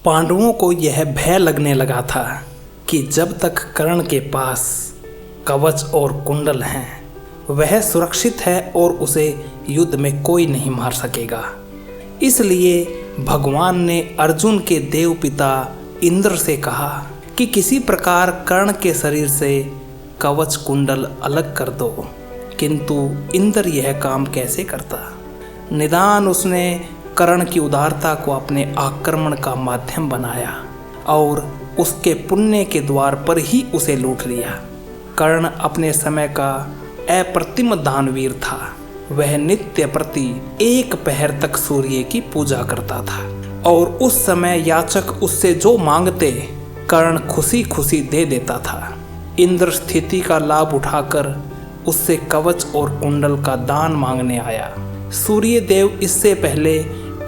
पांडवों को यह भय लगने लगा था कि जब तक कर्ण के पास कवच और कुंडल हैं वह सुरक्षित है और उसे युद्ध में कोई नहीं मार सकेगा। इसलिए भगवान ने अर्जुन के देवपिता इंद्र से कहा कि किसी प्रकार कर्ण के शरीर से कवच कुंडल अलग कर दो। किंतु इंद्र यह काम कैसे करता? निदान उसने कर्ण की उदारता को अपने आक्रमण का माध्यम बनाया और उसके पुण्य के द्वार पर ही उसे लूट लिया। कर्ण अपने समय का अप्रतिम दानवीर था। वह नित्य प्रति 1 पहर तक सूर्य की पूजा करता था और उस समय याचक उससे जो मांगते कर्ण खुशी खुशी दे देता था। इंद्र स्थिति का लाभ उठाकर उससे कवच और कुंडल का दान मांगने आया। सूर्य देव इससे पहले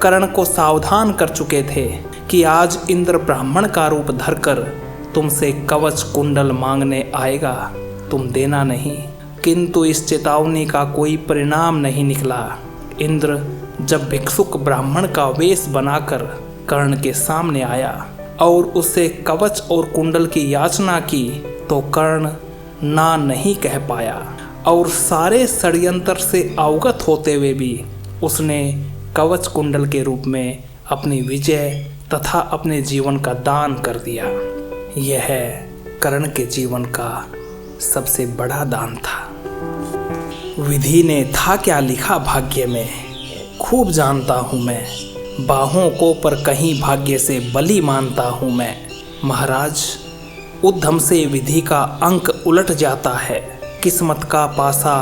कर्ण को सावधान कर चुके थे कि आज इंद्र ब्राह्मण का रूप धरकर तुमसे कवच कुंडल मांगने आएगा, तुम देना नहीं। किंतु इस चेतावनी का कोई परिणाम नहीं निकला। इंद्र जब भिक्षुक ब्राह्मण का वेश बनाकर कर्ण के सामने आया और उससे कवच और कुंडल की याचना की तो कर्ण ना नहीं कह पाया और सारे षड्यंत्र से अवगत होते हुए भी उसने कवच कुंडल के रूप में अपनी विजय तथा अपने जीवन का दान कर दिया। यह कर्ण के जीवन का सबसे बड़ा दान था। विधि ने था क्या लिखा भाग्य में, खूब जानता हूँ मैं, बाहों को पर कहीं भाग्य से बलि मानता हूँ मैं। महाराज, उद्यम से विधि का अंक उलट जाता है, किस्मत का पासा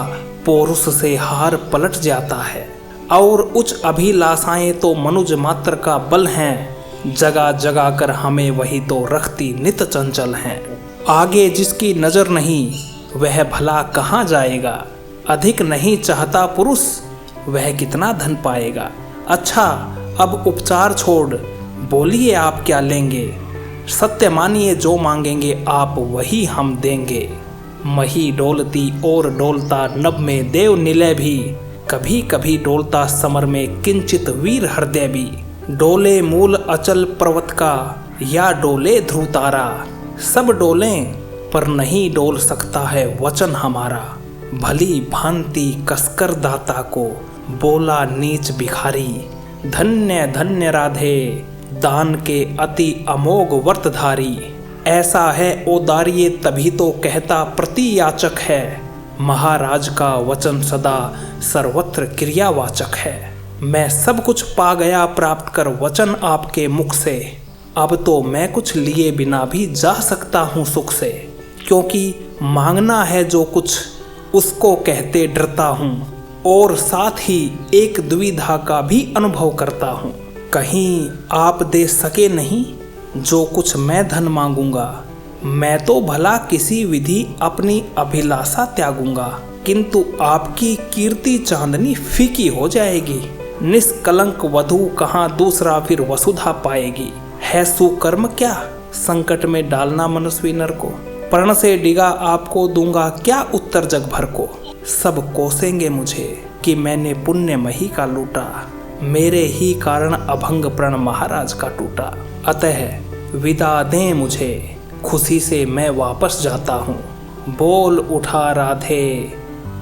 पौरुष से हार पलट जाता है और उच्च अभिलाषाएं तो मनुज मात्र का बल हैं, जगा जगा कर हमें वही तो रखती नित चंचल हैं। आगे जिसकी नज़र नहीं वह भला कहाँ जाएगा, अधिक नहीं चाहता पुरुष वह कितना धन पाएगा। अच्छा अब उपचार छोड़ बोलिए आप क्या लेंगे, सत्य मानिए जो मांगेंगे आप वही हम देंगे। मही डोलती और डोलता नभ में देव निलय भी, कभी कभी डोलता समर में किंचित वीर हृदय भी। डोले मूल अचल पर्वत का या डोले ध्रुव तारा, सब डोलें पर नहीं डोल सकता है वचन हमारा। भली भांति कसकर दाता को बोला नीच भिखारी, धन्य धन्य राधे दान के अति अमोघ व्रतधारी। ऐसा है औदार्य तभी तो कहता प्रति याचक है, महाराज का वचन सदा सर्वत्र क्रियावाचक है। मैं सब कुछ पा गया प्राप्त कर वचन आपके मुख से, अब तो मैं कुछ लिए बिना भी जा सकता हूँ सुख से। क्योंकि मांगना है जो कुछ उसको कहते डरता हूँ और साथ ही एक दुविधा का भी अनुभव करता हूँ। कहीं आप दे सके नहीं जो कुछ मैं धन मांगूंगा, मैं तो भला किसी विधि अपनी अभिलाषा त्यागूंगा, किंतु आपकी कीर्ति चांदनी फीकी हो जाएगी। निष्कलंक वधू कहाँ दूसरा फिर वसुधा पाएगी। है सुकर्म क्या संकट में डालना मनस्वी नर को, प्रण से डिगा आपको दूंगा क्या उत्तर जग भर को। सब कोसेंगे मुझे कि मैंने पुण्य मही का लूटा, मेरे ही कारण अभंग प्रण महाराज का टूटा। अतः विदा दें मुझे, खुशी से मैं वापस जाता हूँ। बोल उठा राधे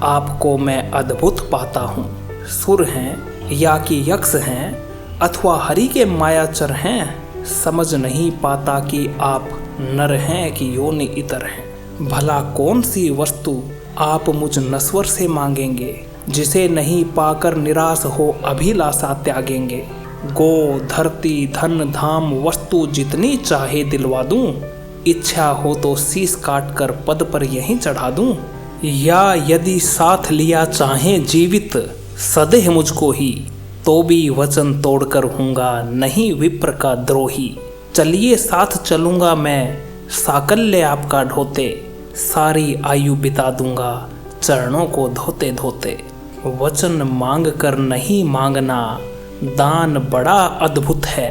आपको मैं अद्भुत पाता हूँ। सुर हैं या कि यक्ष हैं अथवा हरि के मायाचर हैं, समझ नहीं पाता कि आप नर हैं कि योनि इतर हैं। भला कौन सी वस्तु आप मुझ नश्वर से मांगेंगे, जिसे नहीं पाकर निराश हो अभिलाषा त्यागेंगे। गो धरती धन धाम वस्तु जितनी चाहे दिलवा दूं, इच्छा हो तो शीश काट कर पद पर यहीं चढ़ा दूं। या यदि साथ लिया चाहे जीवित सदेह मुझको ही, तो भी वचन तोड़कर हूँगा नहीं विप्र का द्रोही। चलिए साथ चलूँगा मैं साकल्य आपका ढोते, सारी आयु बिता दूंगा चरणों को धोते धोते। वचन मांग कर नहीं मांगना दान बड़ा अद्भुत है,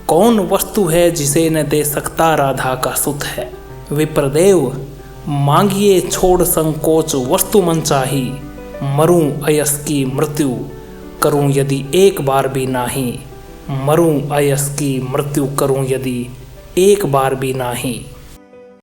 कौन वस्तु है जिसे न दे सकता राधा का सुत है। विप्रदेव मांगिए छोड़ संकोच वस्तु मन चाही, मरूं अयस की मृत्यु करूं यदि एक बार भी नाही। मरूं अयस की मृत्यु करूं यदि एक बार भी नाही।